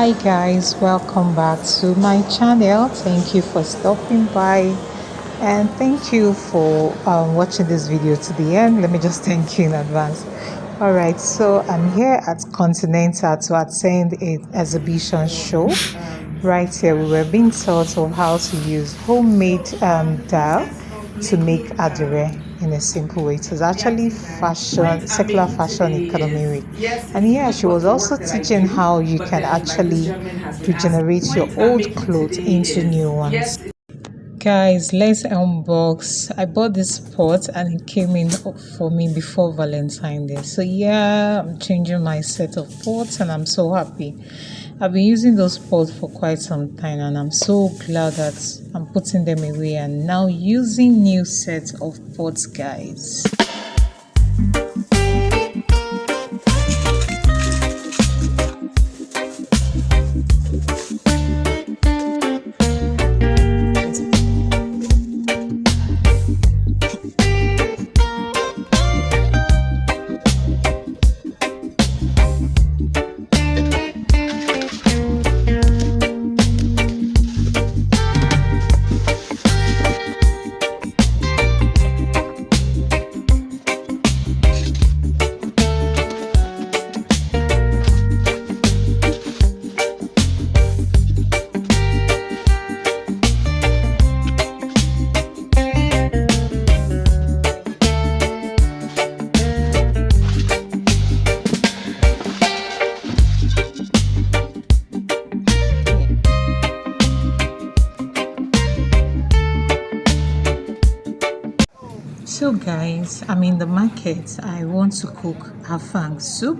Hi guys, welcome back to my channel. Thank you for stopping by and thank you for watching this video to the end. Let me just thank you in advance. All right, so I'm here at Continental to attend an exhibition show. Right here we were being taught of how to use homemade dal to make adire in a simple way. It was actually fashion, secular fashion economy week. And yeah, she was also teaching how you can actually regenerate your old clothes into new ones. Guys, let's unbox. I bought this pot and it came in for me before Valentine's Day. So yeah, I'm changing my set of pots and I'm so happy. I've been using those pots for quite some time and I'm so glad that I'm putting them away and now using new sets of pots, guys. So guys, I'm in the market. I want to cook Afang soup.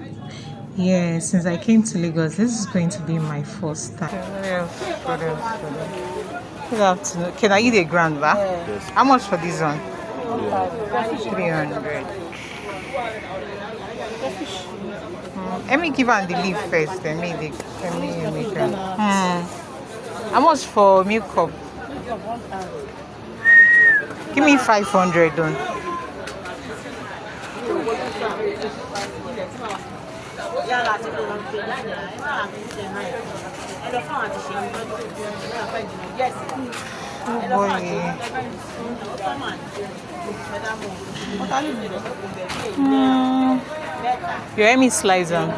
Yeah, since I came to Lagos, this is going to be my first time. Good afternoon. Can I eat a grand bar? Yes. How much for this one? 300. Let me give her the leaf first. Let me How much for milk cup? Give me 500 on. Oh boy. You let me slice them.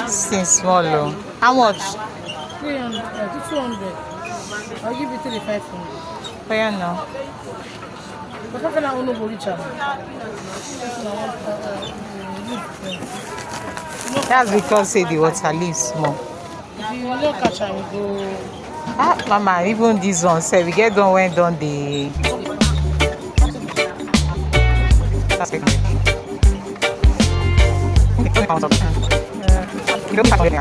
This is small though. How much? 300 to 200. I'll give you 3,500. Where now? That's because say the water leaves small. If you look at it, go. Ah, Mama, even this one say we get done when done the. That's it. You don't pack it.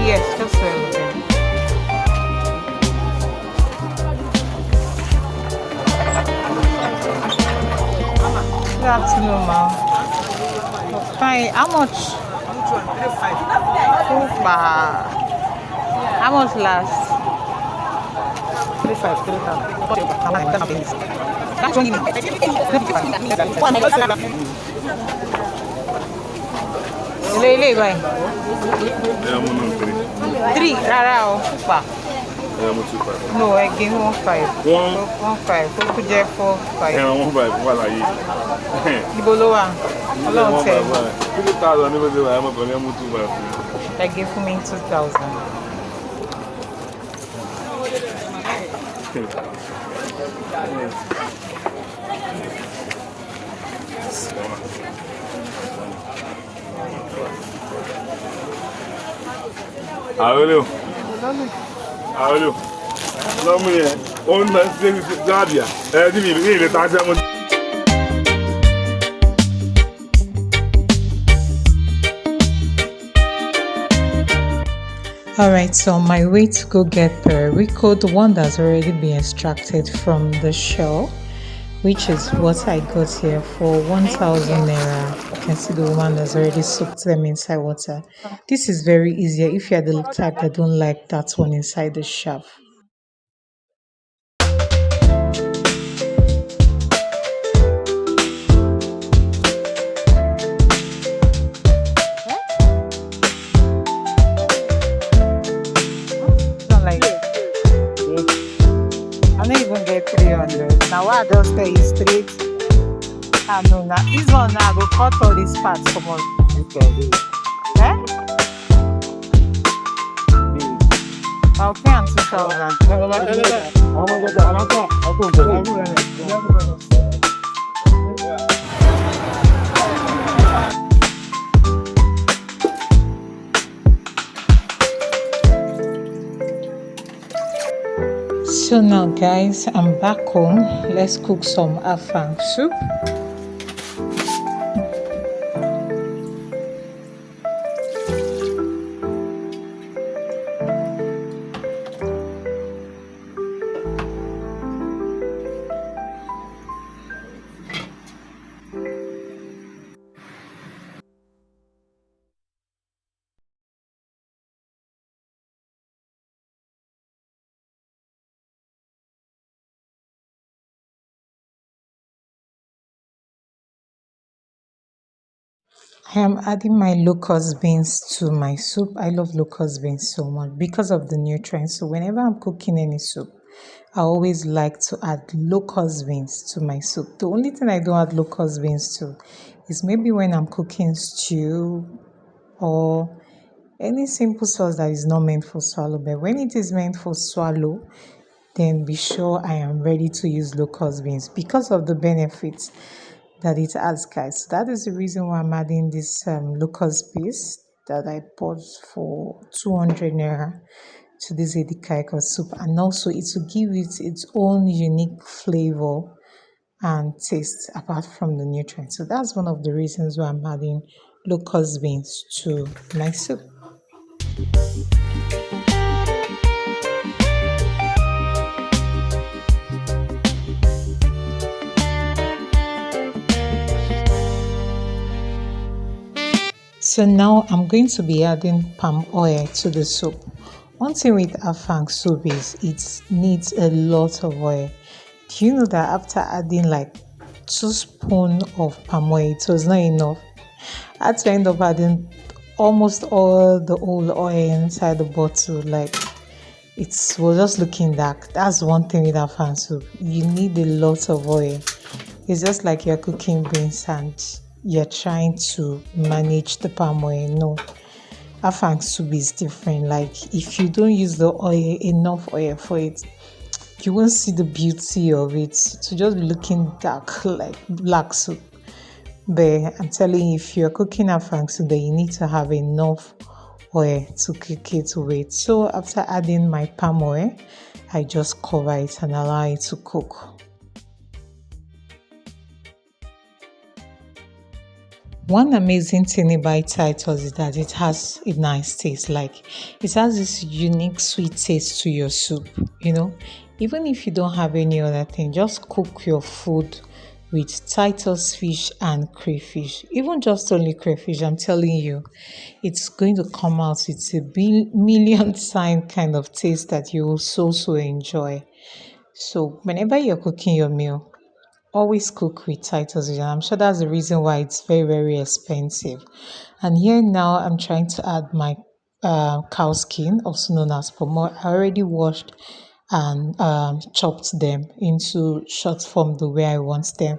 Yes, just well. Good afternoon, ma. Fine. How much? How much last? 3,500. Three. No, I give 1,500. 1,500. Could you 4,500? 1,500. Ibolowa. Along 10. I give me 2,000. Hello. No me. On my Gabia. All right, so on my way to go get periwinkle, the one that's already been extracted from the shell, which is what I got here for 1,000 naira. You can see the woman has already soaked them inside water. This is very easier if you're the type that don't like that one inside the shell. Don't like I don't even get 300. Now what I just tell you straight. I know now. This one now I go cut all these parts from all. Eh? I'll pay am 2,000. So now guys, I'm back home. Let's cook some afang soup. I am adding my locust beans to my soup. I love locust beans so much because of the nutrients. So whenever I'm cooking any soup, I always like to add locust beans to my soup. The only thing I don't add locust beans to is maybe when I'm cooking stew or any simple sauce that is not meant for swallow. But when it is meant for swallow, then be sure I am ready to use locust beans because of the benefits that it adds, guys. So that is the reason why I'm adding this locust paste that I bought for 200 naira to this edikaiko soup, and also it will give it its own unique flavor and taste apart from the nutrients. So that's one of the reasons why I'm adding locust beans to my soup. So now I'm going to be adding palm oil to the soup. One thing with Afang soup is it needs a lot of oil. Do you know that after adding like 2 spoons of palm oil, it was not enough? I had to end up adding almost all the old oil inside the bottle. Like it was just looking dark. That's one thing with Afang soup. You need a lot of oil. It's just like you're cooking beans and you're trying to manage the palm oil. No, afang soup is different. Like if you don't use the oil, enough oil for it, you won't see the beauty of it. To just be looking dark like black soup. But I'm telling you, if you're cooking afang soup, then you need to have enough oil to cook it with. So after adding my palm oil, I just cover it and allow it to cook. One amazing thing about Titus is that it has a nice taste. Like it has this unique sweet taste to your soup, you know. Even if you don't have any other thing, just cook your food with Titus fish and crayfish. Even just only crayfish, I'm telling you, it's going to come out. It's a million time kind of taste that you will so enjoy. So whenever you're cooking your meal, always cook with Titus fish. I'm sure that's the reason why it's very expensive. And here now I'm trying to add my cow skin, also known as pomo. I already washed and chopped them into short form the way I want them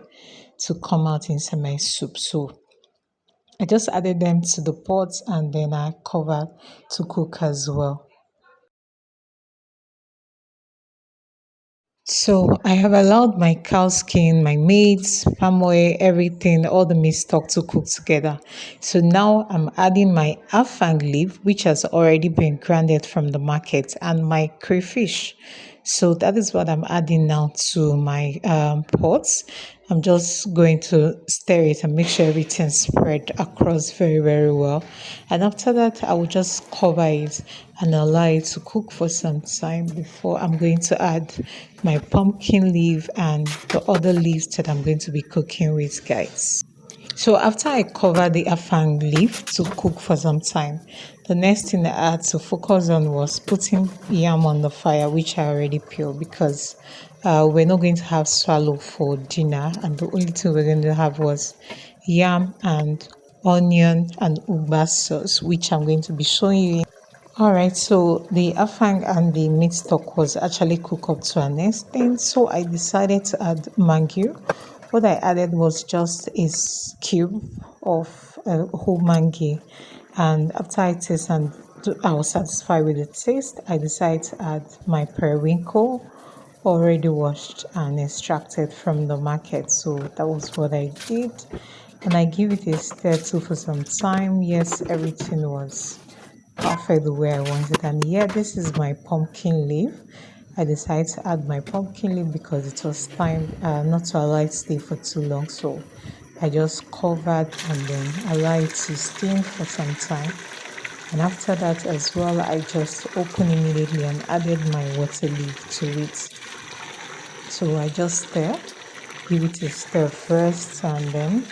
to come out inside my soup. So I just added them to the pot and then I covered to cook as well. So I have allowed my cow skin, my meat, palm oil, everything, all the meat stock to cook together. So now I'm adding my afang leaf, which has already been grounded from the market, and my crayfish So that is what I'm adding now to my pots. I'm just going to stir it and make sure everything spread across very, very well. And after that, I will just cover it and allow it to cook for some time before I'm going to add my pumpkin leaf and the other leaves that I'm going to be cooking with, guys. So after I cover the afang leaf to cook for some time, the next thing I had to focus on was putting yam on the fire, which I already peeled because we're not going to have swallow for dinner, and the only thing we're going to have was yam and onion and ugba sauce, which I'm going to be showing you. All right, so the afang and the meat stock was actually cooked up to an extent, so I decided to add mango. What I added was just a cube of whole mango, and after I taste and I was satisfied with the taste, I decided to add my periwinkle, already washed and extracted from the market. So that was what I did, and I give it a stir too for some time. Yes, everything was perfect the way I wanted. And yeah, this is my pumpkin leaf. I decided to add my pumpkin leaf because it was time not to allow it to stay for too long. So I just covered and then allow it to steam for some time. And after that as well, I just opened immediately and added my water leaf to it. So I just stir, give it a stir first, and then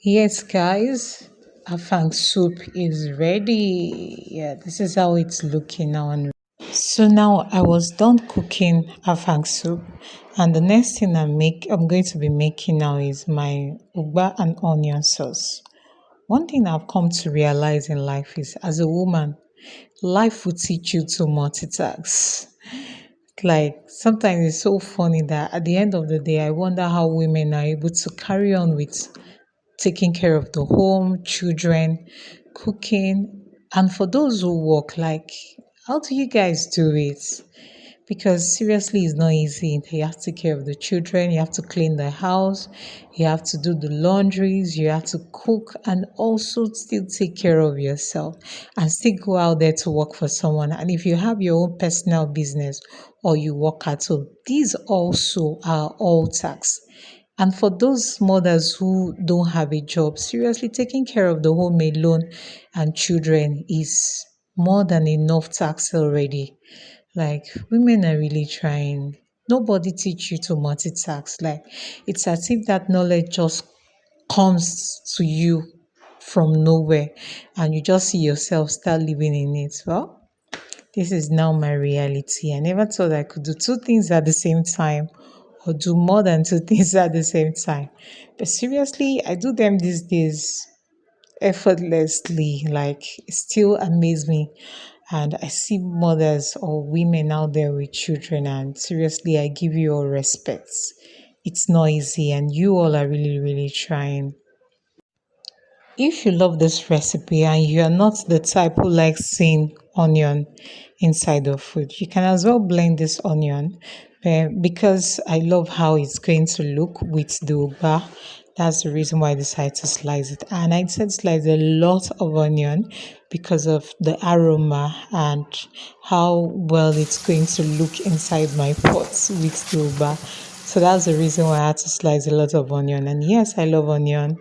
yes, guys, Afang soup is ready. Yeah, this is how it's looking now. So now I was done cooking Afang soup, and the next thing I'm going to be making now is my ugba and onion sauce. One thing I've come to realize in life is, as a woman, life will teach you to multitask. Like sometimes it's so funny that at the end of the day, I wonder how women are able to carry on with taking care of the home, children, cooking, and for those who work, like, how do you guys do it? Because seriously, it's not easy. You have to take care of the children, you have to clean the house, you have to do the laundries, you have to cook, and also still take care of yourself and still go out there to work for someone. And if you have your own personal business or you work at home, these also are all tasks. And for those mothers who don't have a job, seriously, taking care of the home alone and children is more than enough tax already. Like, women are really trying. Nobody teach you to multitask. Like, it's as if that knowledge just comes to you from nowhere and you just see yourself start living in it. Well, this is now my reality. I never thought I could do two things at the same time or do more than two things at the same time. But seriously, I do them these days effortlessly. Like, it still amaze me. And I see mothers or women out there with children, and seriously, I give you all respect. It's not easy, and you all are really, really trying. If you love this recipe and you are not the type who likes seeing onion inside of food, you can as well blend this onion. Because I love how it's going to look with the uba. That's the reason why I decided to slice it. And I decided to slice a lot of onion because of the aroma and how well it's going to look inside my pots with the uba. So that's the reason why I had to slice a lot of onion. And yes, I love onion,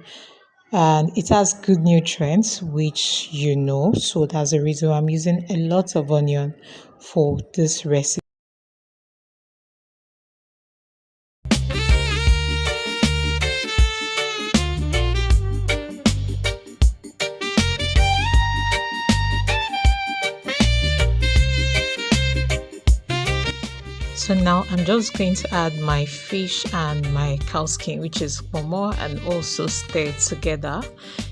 and it has good nutrients, which you know. So that's the reason why I'm using a lot of onion for this recipe. So now I'm just going to add my fish and my cow skin, which is momo, and also stir it together.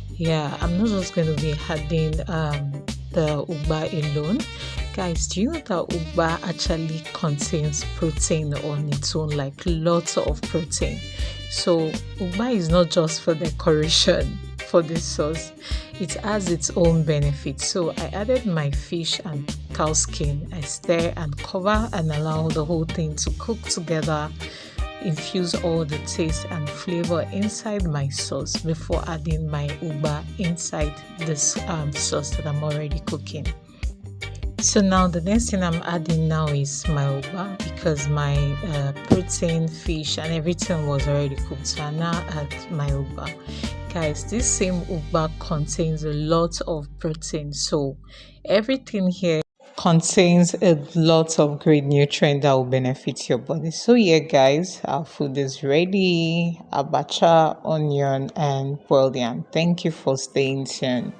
Yeah, I'm not just going to be adding the ugba alone. Guys, do you know that ugba actually contains protein on its own, like lots of protein? So ugba is not just for decoration for this sauce. it has its own benefits. So I added my fish and cow skin. I stir and cover and allow the whole thing to cook together, infuse all the taste and flavor inside my sauce before adding my ugba inside this sauce that I'm already cooking. So now the next thing I'm adding now is my ugba, because my protein, fish and everything was already cooked. So I now add my ugba. Guys, this same ugba contains a lot of protein, so everything here contains a lot of great nutrients that will benefit your body. So yeah guys, our food is ready: abacha, onion and boiled yam. Thank you for staying tuned.